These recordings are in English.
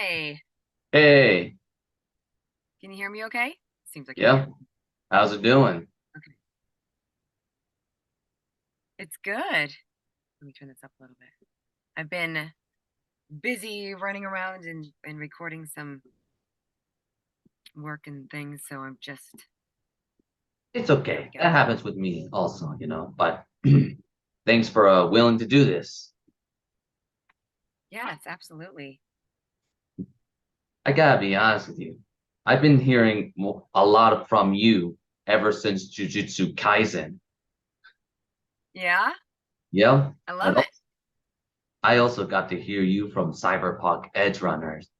Hi. Hey, Can you hear me okay? Seems like you yeah, can. how's it doing? Okay. It's good. Let me turn this up a little bit. I've been busy running around and recording some work and things, so I'm just It's there we okay. go. That happens with me also, but thanks for willing to do this. Yes, absolutely. I gotta be honest with you. I've been hearing a lot from you ever since Jujutsu Kaisen. Yeah, Yeah, I love and it. I also got to hear you from Cyberpunk Edge Runners.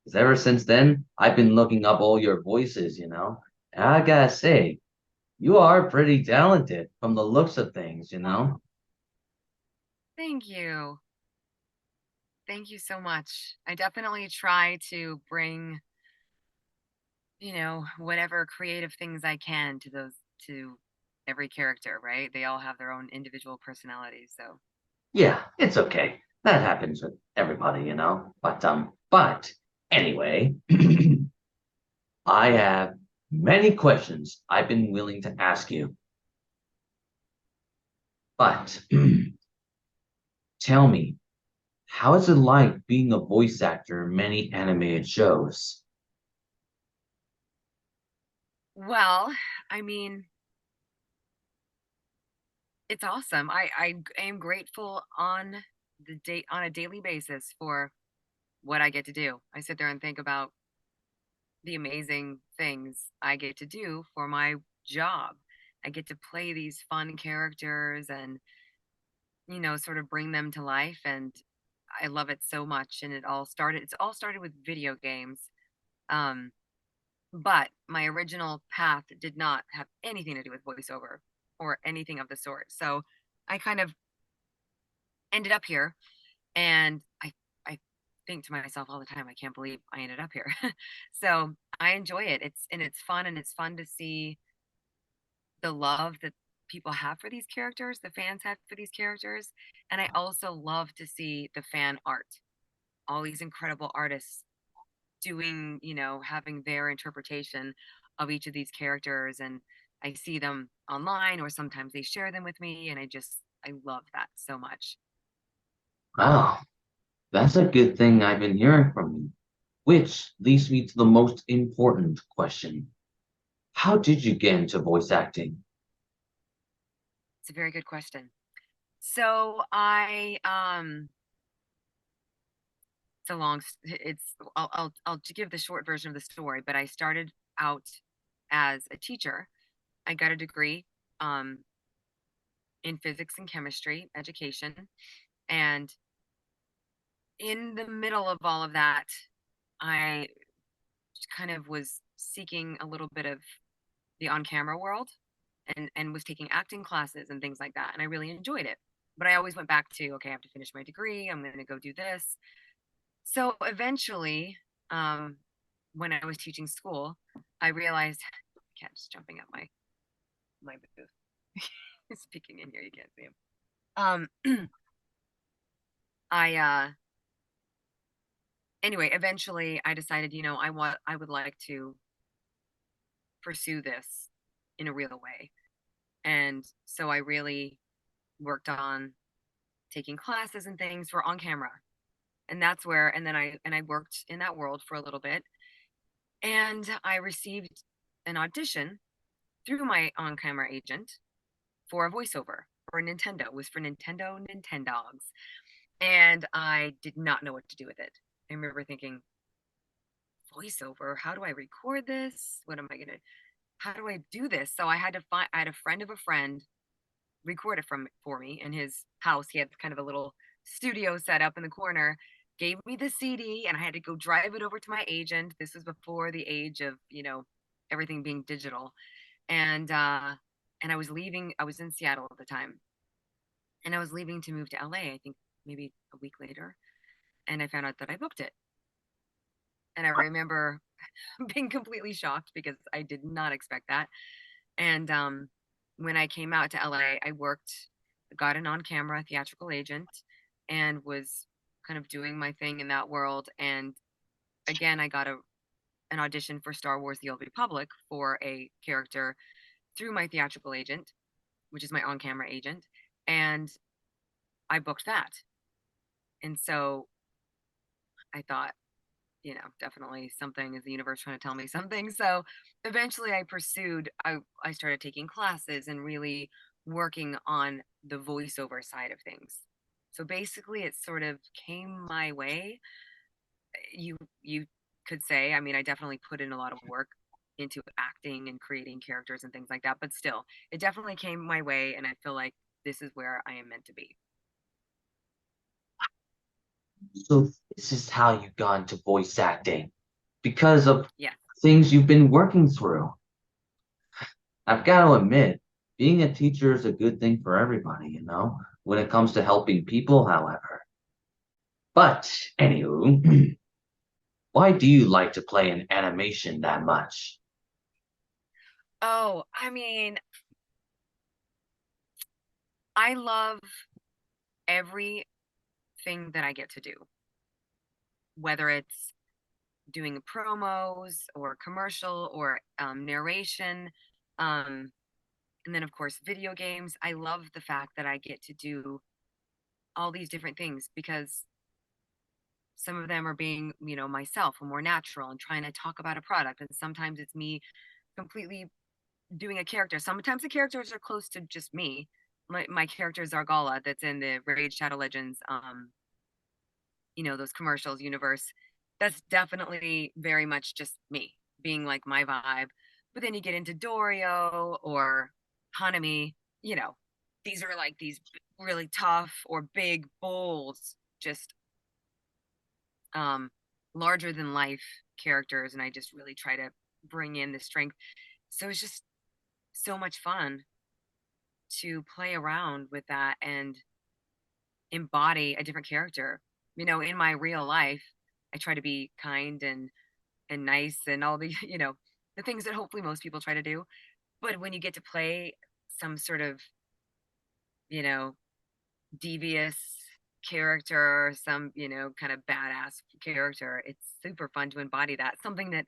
'Cause ever since then, I've been looking up all your voices. And I gotta say, you are pretty talented from the looks of things. Thank you. Thank you so much. I definitely try to bring, whatever creative things I can to every character, right? They all have their own individual personalities, so Yeah, it's okay. That happens with everybody. But anyway, I have many questions I've been willing to ask you. But tell me, how is it like being a voice actor in many animated shows? well, I mean, it's awesome. I am grateful on on a daily basis for what I get to do. I sit there and think about the amazing things I get to do for my job. I get to play these fun characters and, sort of bring them to life, and I love it so much, and it's all started with video games. Um but my original path did not have anything to do with voiceover or anything of the sort. So I kind of ended up here, and I think to myself all the time, I can't believe I ended up here. So I enjoy it. It's fun, and it's fun to see the love that people have for these characters, the fans have for these characters. And I also love to see the fan art, all these incredible artists doing, having their interpretation of each of these characters. And I see them online, or sometimes they share them with me. And I love that so much. Wow, that's a good thing I've been hearing from you. Which leads me to the most important question. How did you get into voice acting? It's a very good question. So it's a long, it's, I'll give the short version of the story, but I started out as a teacher. I got a degree, um, in physics and chemistry education. And in the middle of all of that, I kind of was seeking a little bit of the on camera world, and was taking acting classes and things like that. And I really enjoyed it. But I always went back to, okay, I have to finish my degree. I'm going to go do this. So eventually, um, when I was teaching school, I realized, cat's jumping up my booth. He's peeking in here. You can't see him. I Anyway, eventually I decided, I would like to pursue this in a real way. And so I really worked on taking classes and things for on camera. And that's where and I worked in that world for a little bit, and I received an audition through my on-camera agent for a voiceover for Nintendo. It was for Nintendogs. And I did not know what to do with it. I remember thinking, voiceover, how do I record this? What am I gonna How do I do this? So I had a friend of a friend record it for me in his house. He had kind of a little studio set up in the corner, gave me the CD, and I had to go drive it over to my agent. This was before the age of, everything being digital. And I was leaving, I was in Seattle at the time, and I was leaving to move to LA, I think maybe a week later, and I found out that I booked it. And I remember being completely shocked because I did not expect that. And when I came out to LA, got an on camera theatrical agent, and was kind of doing my thing in that world. And again, I got an audition for Star Wars: The Old Republic for a character through my theatrical agent, which is my on-camera agent, and I booked that. And so I thought, definitely something is the universe trying to tell me something. So eventually I started taking classes and really working on the voiceover side of things. So basically it sort of came my way. You could say, I mean, I definitely put in a lot of work into acting and creating characters and things like that, but still, it definitely came my way and I feel like this is where I am meant to be. So this is how you got into voice acting because of Yeah. things you've been working through. I've got to admit, being a teacher is a good thing for everybody, when it comes to helping people, however. But, anywho, why do you like to play in animation that much? Oh, I mean, I love everything that I get to do, whether it's doing promos or commercial or narration. And then, of course, video games. I love the fact that I get to do all these different things because some of them are being, myself and more natural and trying to talk about a product. And sometimes it's me completely doing a character. Sometimes the characters are close to just me. My character is Zargala that's in the Raid Shadow Legends those commercials universe. That's definitely very much just me being like my vibe. But then you get into Dorio or Hanami, these are like these really tough or big, bold, just um larger than life characters. And I just really try to bring in the strength. So it's just so much fun to play around with that and embody a different character. In my real life, I try to be kind and nice and all the, the things that hopefully most people try to do. But when you get to play some sort of, you know, devious character or some, kind of badass character, it's super fun to embody that. Something that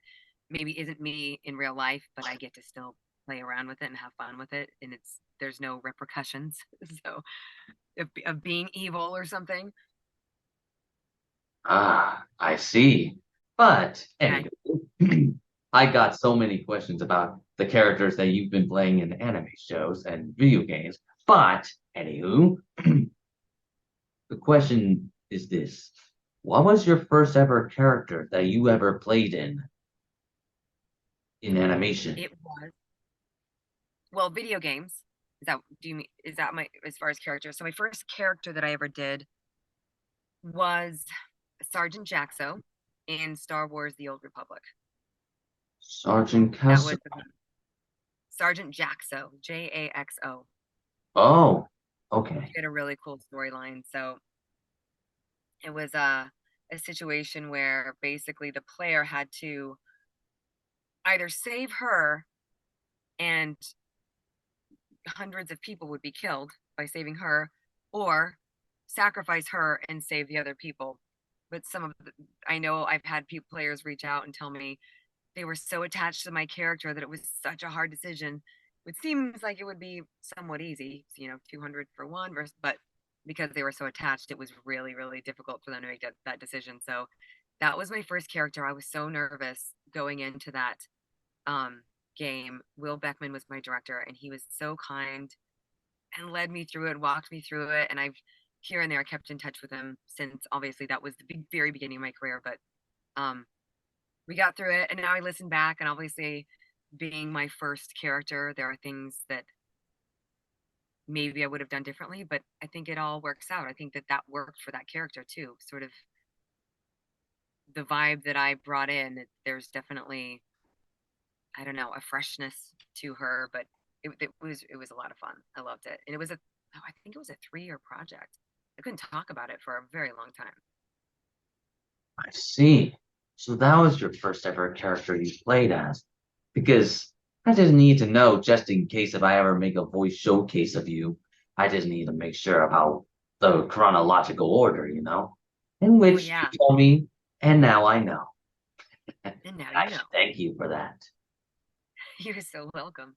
maybe isn't me in real life, but I get to still play around with it and have fun with it. And there's no repercussions. So of being evil or something. Ah, I see. But Yeah. anyway, I got so many questions about the characters that you've been playing in anime shows and video games. But anywho, the question is this. What was your first ever character that you ever played in animation? It was well, video games. Is that my as far as characters? So my first character that I ever did was Sergeant Jaxo in Star Wars: The Old Republic. Sergeant That Castle. was Sergeant Jaxo, Jaxo. Oh, okay. She had a really cool storyline. So it was a situation where basically the player had to either save her and hundreds of people would be killed by saving her, or sacrifice her and save the other people. But I know I've had players reach out and tell me they were so attached to my character that it was such a hard decision. It seems like it would be somewhat easy, 200 for one, but because they were so attached, it was really, really difficult for them to make that decision. So that was my first character. I was so nervous going into that um, game. Will Beckman was my director, and he was so kind and led me through it, walked me through it. And I've here and there kept in touch with him since. Obviously, that was the very beginning of my career, but um, we got through it. And now I listen back, and obviously, being my first character, there are things that maybe I would have done differently, but I think it all works out. I think that worked for that character too. Sort of the vibe that I brought in. There's definitely, I don't know, a freshness to her, but it was a lot of fun. I loved it, and I think it was a 3-year project. I couldn't talk about it for a very long time. I see. So that was your first ever character you played as. Because I just need to know just in case if I ever make a voice showcase of you, I just need to make sure about the chronological order, in Oh which you yeah. told me, and now I know. And now I you know. should thank you for that. You're so welcome.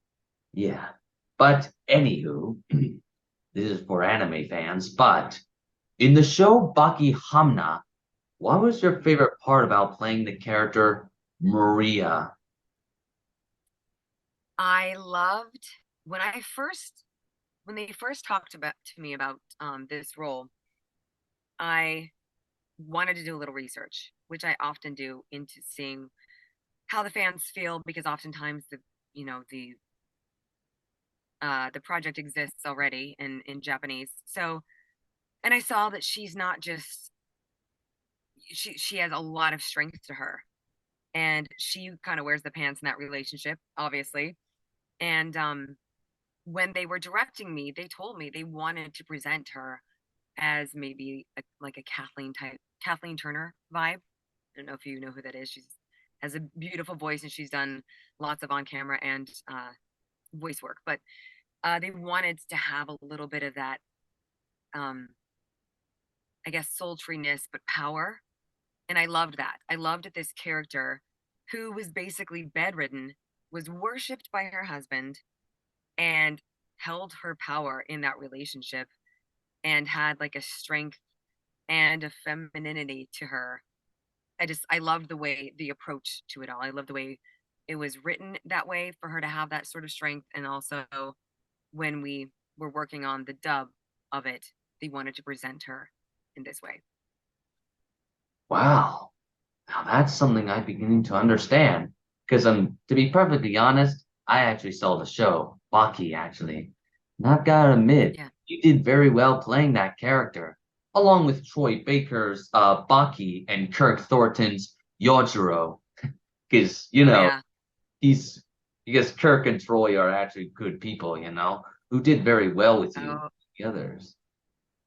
Yeah. But anywho, this is for anime fans, but in the show Baki Hamna, what was your Mhm. favorite part about playing the character Maria? I loved when I first when they first talked about to me about this role. I wanted to do a little research, which I often do, into seeing how the fans feel, because oftentimes you know the project exists already in Japanese. So, and I saw that she's not just she has a lot of strength to her, and she kind of wears the pants in that relationship, obviously. And when they were directing me, they told me they wanted to present her as maybe like a Kathleen Turner vibe. I don't know if you know who that is. She's has a beautiful voice, and she's done lots of on camera and voice work. But they wanted to have a little bit of that, um, I guess, sultriness, but power. And I loved that. I loved that this character, who was basically bedridden, was worshipped by her husband and held her power in that relationship, and had like a strength and a femininity to her. I loved the way, the approach to it all. I love the way it was written that way for her to have that sort of strength. And also when we were working on the dub of it, they wanted to present her in this way. Wow. Now that's something I'm beginning to understand. Because to be perfectly honest, I actually saw the show, Baki actually. And I've got to admit, Yeah. you did very well playing that character, along with Troy Baker's Baki and Kirk Thornton's Yojiro. Because, Oh yeah. he's because Kirk and Troy are actually good people, who did very well with you, Oh, the others.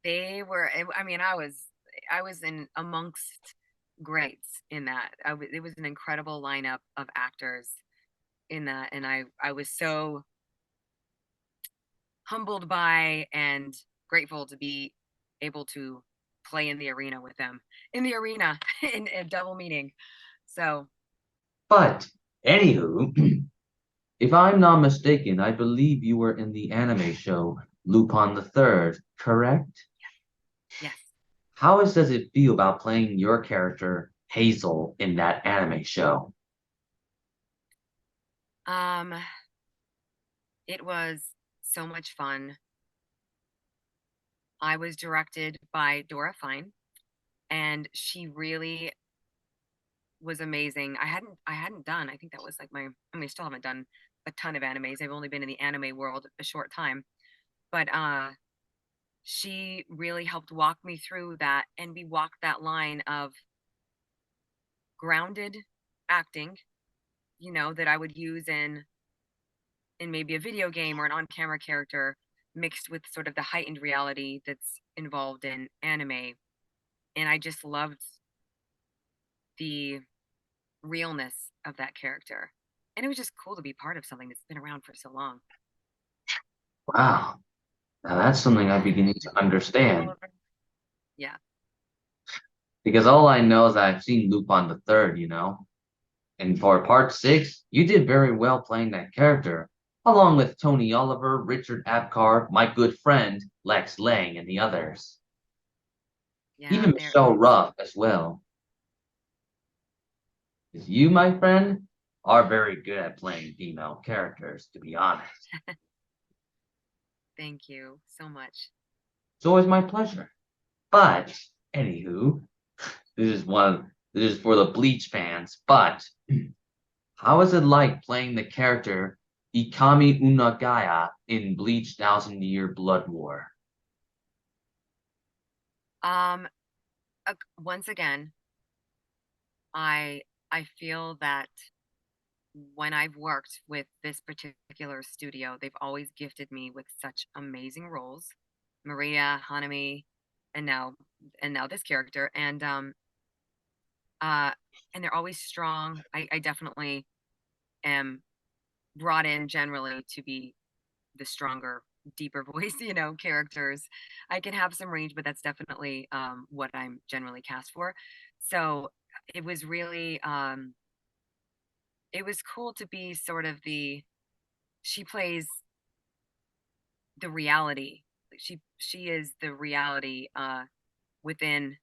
they were. I mean, I was in amongst greats in that. It was an incredible lineup of actors in that, and I was so humbled by and grateful to be able to play in the arena with them, in the arena in a double meaning. So But anywho, if I'm not mistaken, I believe you were in the anime show Lupin the Third, correct? yes. How does it feel about playing your character Hazel in that anime show? um it was so much fun. I was directed by Dora Fine, and she really was amazing. I hadn't done, I think that was like my, I mean, I still haven't done a ton of animes. I've only been in the anime world a short time. But she really helped walk me through that, and we walked that line of grounded acting, that I would use in maybe a video game or an on-camera character, mixed with sort of the heightened reality that's involved in anime. And I just loved the realness of that character. And it was just cool to be part of something that's been around for so long. Wow, now that's something I'm beginning to understand Yeah. because all I know is that I've seen Lupin the Third, and for part six, you did very well playing that character, along with Tony Oliver, Richard Apcar, my good friend Lex Lang, and the others. Yeah, Even there Michelle is. Ruff as well. Because you, my friend, are very good at playing female characters, to be honest. Thank you so much. It's always my pleasure. But, anywho, this is for the Bleach fans, but how is it like playing the character Ikami Unagaya in Bleach Thousand Year Blood War? Um, Once again, I I feel that when I've worked with this particular studio, they've always gifted me with such amazing roles. Maria, Hanami, and now and now this character. Uh and they're always strong. I definitely am brought in generally to be the stronger, deeper voice, characters. I can have some range, but that's definitely what I'm generally cast for. So it was really it was cool to be sort of she plays the reality. She is the reality within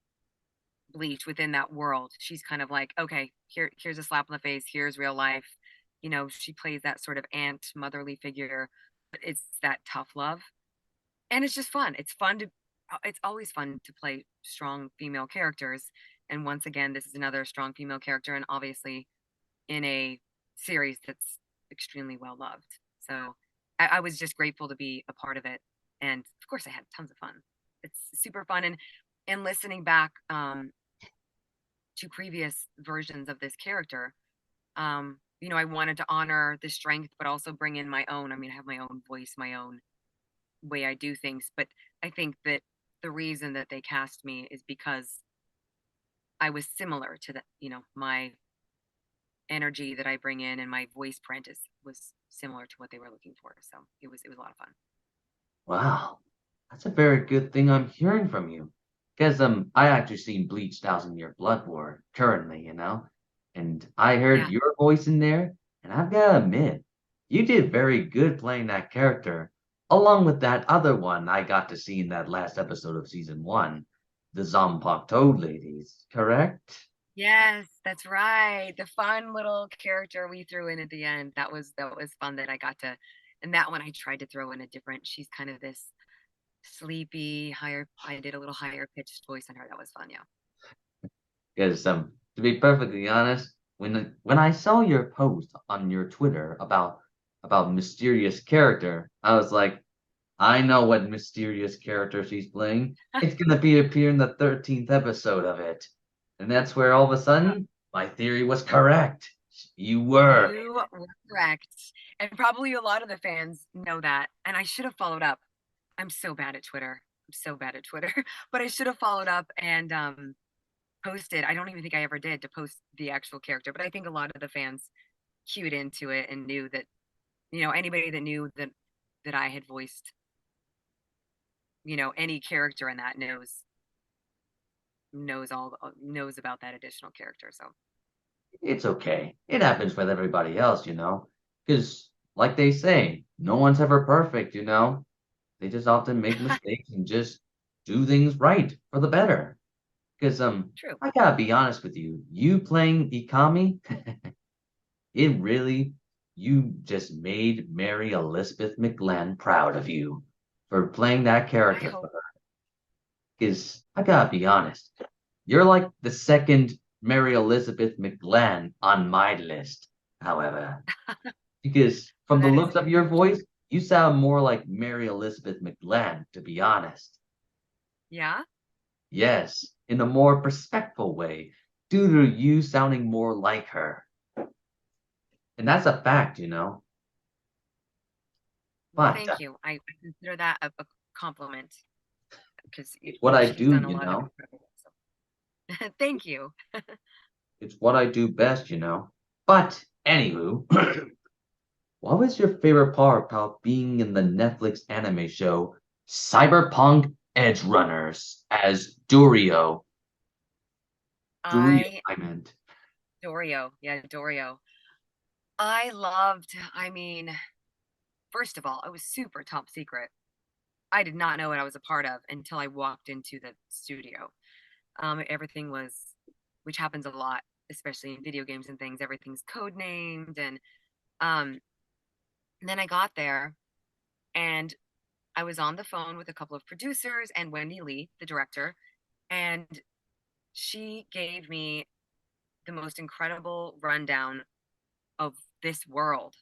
Bleach, within that world. She's kind of like, okay, here's a slap in the face, here's real life. She plays that sort of aunt, motherly figure, but it's that tough love. And it's just fun. It's always fun to play strong female characters. And once again, this is another strong female character, and obviously in a series that's extremely well loved. So I was just grateful to be a part of it. And of course I had tons of fun. It's super fun. And listening back to previous versions of this character, I wanted to honor the strength, but also bring in my own. I mean, I have my own voice, my own way I do things. But I think that the reason that they cast me is because I was similar to my energy that I bring in and my voice print was similar to what they were looking for. So it was a lot of fun. Wow, that's a very good thing I'm hearing from you. Because I actually seen Bleach Thousand Year Blood War currently, and I heard Yeah. your voice in there, and I've gotta admit, you did very good playing that character, along with that other one I got to see in that last episode of season one, the Zombok Toad ladies, correct? Yes, that's right. The fun little character we threw in at the end. That was fun that I got to, and that one I tried to throw in a different. She's kind of this sleepy, higher. I did a little higher pitched voice on her. That was fun. Yeah. Because to be perfectly honest, when I saw your post on your Twitter about mysterious character, I was like, I know what mysterious character she's playing. It's gonna be appear in the 13th episode of it. And that's where all of a sudden my theory was correct. You were. You were correct. And probably a lot of the fans know that. And I should have followed up. I'm so bad at Twitter. I'm so bad at Twitter. But I should have followed up and posted. I don't even think I ever did to post the actual character, but I think a lot of the fans cued into it and knew that, anybody that knew that I had voiced, any character in that knows about that additional character. So It's okay. It happens with everybody else, Because, like they say, no one's ever perfect. They just often make mistakes and just do things right for the better. Because true. I gotta be honest with you, you playing Ikami, it really you just made Mary Elizabeth McGlenn proud of you for playing that I character for hope. her. Because I gotta be honest, you're like the second Mary Elizabeth McGlenn on my list, however. Because Well, from the that is looks of your very voice, true. you sound more like Mary Elizabeth McGlenn, to be honest. Yeah. Yes, in a more respectful way, due to you sounding more like her. And that's a fact. Well, But thank you. I consider that a compliment because it's what I she's do, done a you lot of know? incredible. So thank you. It's what I do best. But anywho, what was your favorite part about being in the Netflix anime show Cyberpunk Edge Runners as Durio? Durio, I I meant. Dorio. Yeah, Dorio. I mean, first of all, it was super top secret. I did not know what I was a part of until I walked into the studio. Everything was, which happens a lot, especially in video games and things, everything's code named. Um, and then I got there and I was on the phone with a couple of producers and Wendy Lee, the director, and she gave me the most incredible rundown of this world,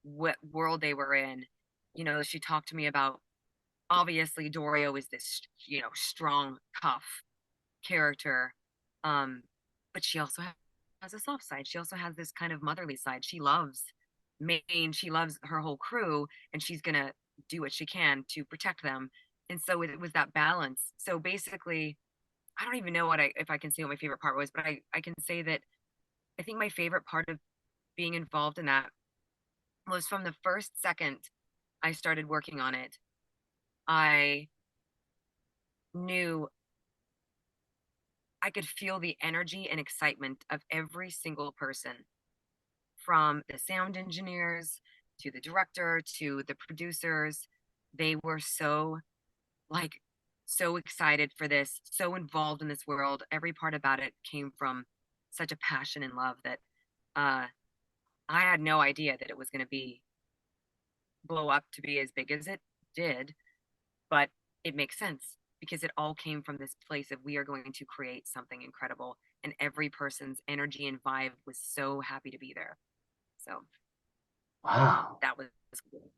what world they were in. She talked to me about obviously Dorio is this, strong, tough character. Um, but she also has a soft side. She also has this kind of motherly side. She loves Maine, she loves her whole crew, and she's gonna do what she can to protect them. And so it was that balance. So basically, I don't even know if I can say what my favorite part was, but I can say that I think my favorite part of being involved in that was from the first second I started working on it. I knew I could feel the energy and excitement of every single person from the sound engineers to the director to the producers. They were so like so excited for this, so involved in this world. Every part about it came from such a passion and love that uh I had no idea that it was going to be blow up to be as big as it did, but it makes sense because it all came from this place of we are going to create something incredible, and every person's energy and vibe was so happy to be there. So Wow. that was cool.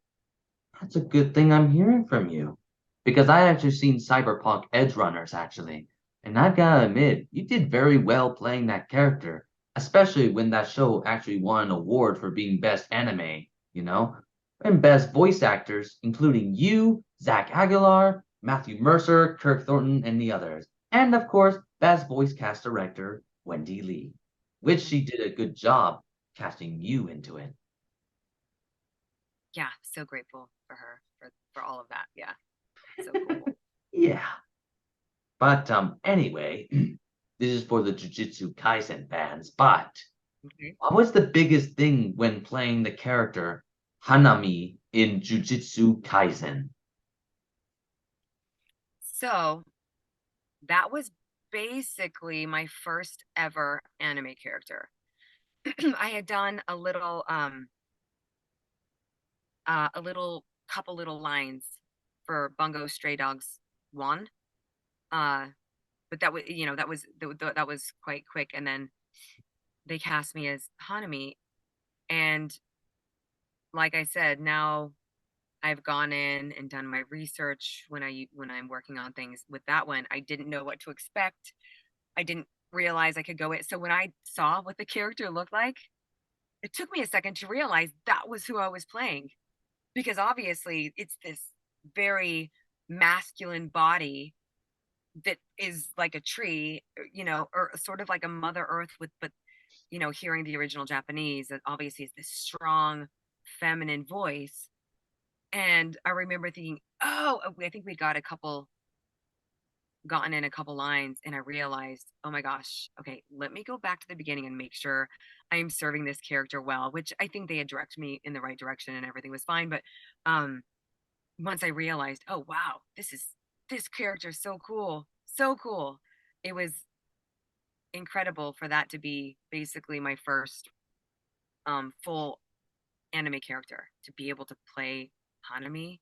That's a good thing I'm hearing from you. Because I actually seen Cyberpunk Edge Runners actually. And I've gotta admit, you did very well playing that character. Especially when that show actually won an award for being best anime, you know? And best voice actors, including you, Zach Aguilar, Matthew Mercer, Kirk Thornton, and the others. And of course, best voice cast director, Wendy Lee. Which Mm-hmm. she did a good job casting you into it. Yeah, so grateful for her for all of that. Yeah, so cool. Yeah. But anyway, this is for the Jujutsu Kaisen fans. But Okay. what was the biggest thing when playing the character Hanami in Jujutsu Kaisen? So that was basically my first ever anime character. I had done a little couple little lines for Bungo Stray Dogs 1. Uh but that was that was quite quick, and then they cast me as Hanami, and like I said, now I've gone in and done my research when I'm working on things with that one. I didn't know what to expect. I didn't realize I could go it. So when I saw what the character looked like, it took me a second to realize that was who I was playing, because obviously it's this very masculine body that is like a tree, or sort of like a Mother Earth with, but hearing the original Japanese, that obviously is this strong feminine voice. And I remember thinking, oh, I think we gotten in a couple lines, and I realized, oh my gosh, okay, let me go back to the beginning and make sure I am serving this character well, which I think they had directed me in the right direction and everything was fine. But um once I realized, oh wow, this character is so cool, so cool. It was incredible for that to be basically my first full anime character, to be able to play Hanami.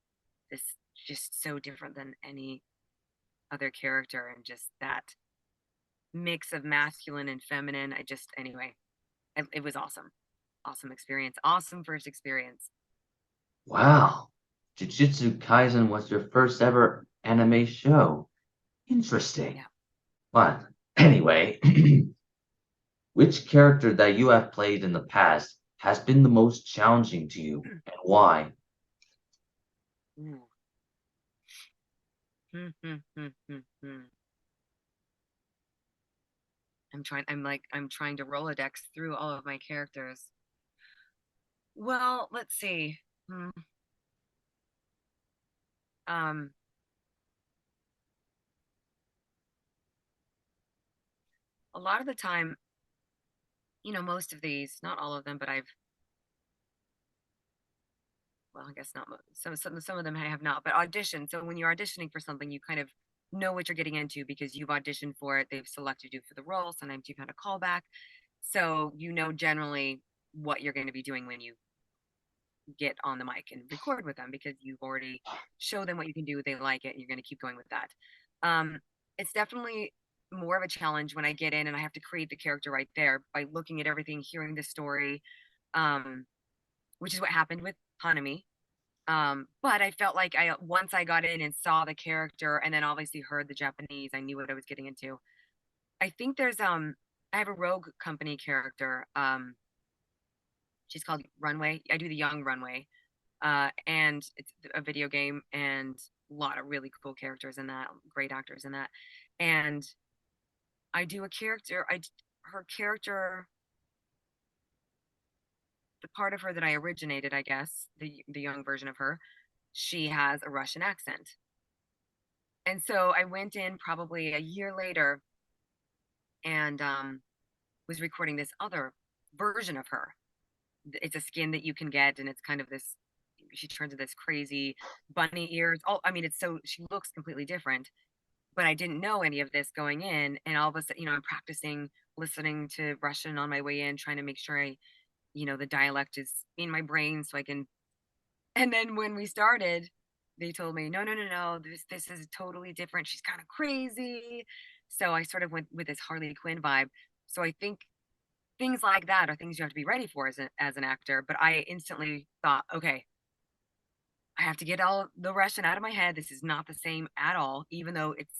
This just so different than any other character, and just that mix of masculine and feminine. I just anyway, it was awesome. Awesome experience. Awesome first experience. Wow, Jujutsu Kaisen was your first ever anime show. Interesting. Yeah. But anyway, which character that you have played in the past has been the most challenging to you and why? Ooh. Hmm, hmm, hmm, hmm, hmm. I'm trying to Rolodex through all of my characters. Well, let's see. Hmm. Um, a lot of the time, most of these, not all of them, but well, I guess not. Some of them I have not, but audition. So when you're auditioning for something, you kind of know what you're getting into because you've auditioned for it. They've selected you for the role. Sometimes you've had a callback, so you know generally what you're going to be doing when you get on the mic and record with them, because you've already showed them what you can do. They like it, and you're going to keep going with that. It's definitely more of a challenge when I get in and I have to create the character right there by looking at everything, hearing the story, um, which is what happened with Hanami. But I felt like I once I got in and saw the character and then obviously heard the Japanese, I knew what I was getting into. I think I have a rogue company character. She's called Runway. I do the young Runway. And it's a video game, and a lot of really cool characters in that, great actors in that. And I do a character, I her character, the part of her that I originated, I guess, the young version of her, she has a Russian accent. And so I went in probably a year later and was recording this other version of her. it's a skin that you can get, and it's kind of this. She turns into this crazy bunny ears. Oh, I mean, it's so she looks completely different. But I didn't know any of this going in, and all of a sudden, I'm practicing listening to Russian on my way in, trying to make sure the dialect is in my brain so I can. And then when we started, they told me, no, no, no, no, this is totally different. She's kind of crazy. So I sort of went with this Harley Quinn vibe. So I think things like that are things you have to be ready for as an actor. But I instantly thought, okay, I have to get all the Russian out of my head. This is not the same at all, even though it's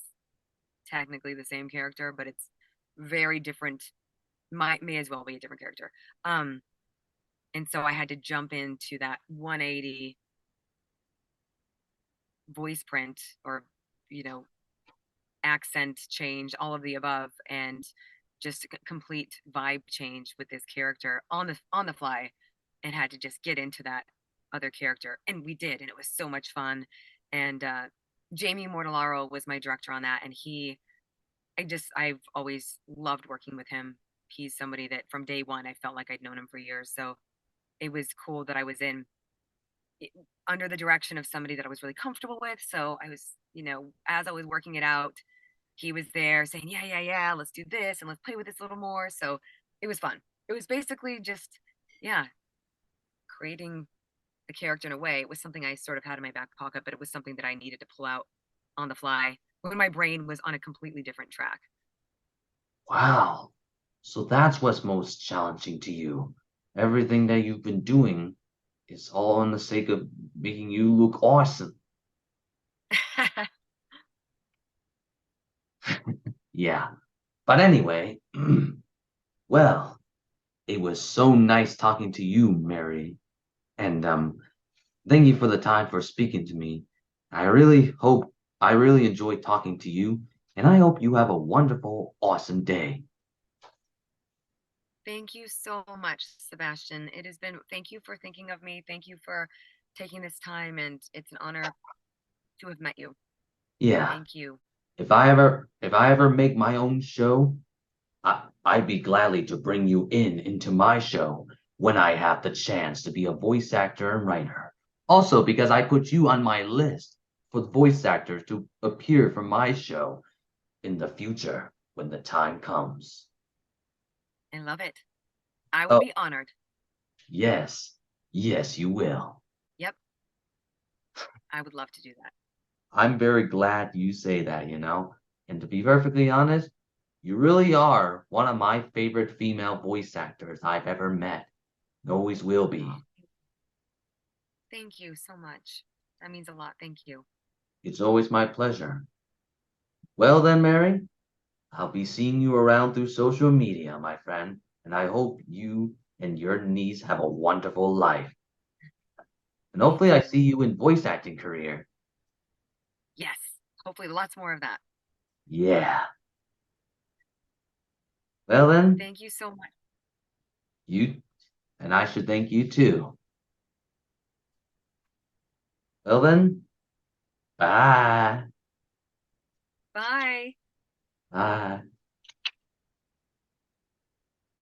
technically the same character, but it's very different. Might may as well be a different character. Um, and so I had to jump into that 180 voice print or you know accent change, all of the above, and just a complete vibe change with this character on the fly, and had to just get into that other character, and we did, and it was so much fun. And Jamie Mortellaro was my director on that, and I've always loved working with him. He's somebody that from day one I felt like I'd known him for years, so it was cool that I was in under the direction of somebody that I was really comfortable with. So I was, as I was working it out, he was there saying, yeah, yeah, yeah, let's do this and let's play with this a little more. So it was fun. It was basically just, yeah, creating the character in a way. It was something I sort of had in my back pocket, but it was something that I needed to pull out on the fly when my brain was on a completely different track. Wow. So that's what's most challenging to you. Everything that you've been doing is all in the sake of making you look awesome. Yeah. But anyway, well, it was so nice talking to you, Mary. And thank you for the time for speaking to me. I really enjoyed talking to you, and I hope you have a wonderful, awesome day. Thank you so much, Sebastian. Thank you for thinking of me. Thank you for taking this time, and it's an honor to have met you. Yeah. Thank you. If I ever make my own show, I'd be gladly to bring you into my show when I have the chance to be a voice actor and writer. Also, because I put you on my list for the voice actors to appear for my show in the future when the time comes. I love it. I would Oh, be honored. yes. Yes, you will. Yep, I would love to do that. I'm very glad you say that, And to be perfectly honest, you really are one of my favorite female voice actors I've ever met. Always will Oh, be. thank you so much. That means a lot. Thank you. It's always my pleasure. Well then, Mary, I'll be seeing you around through social media, my friend, and I hope you and your niece have a wonderful life. And Thank hopefully I you. see you in voice acting career. Yes, hopefully lots more of that. Yeah. Well then, Thank you so much. you and I should thank you too. Well then, bye. Bye. Bye.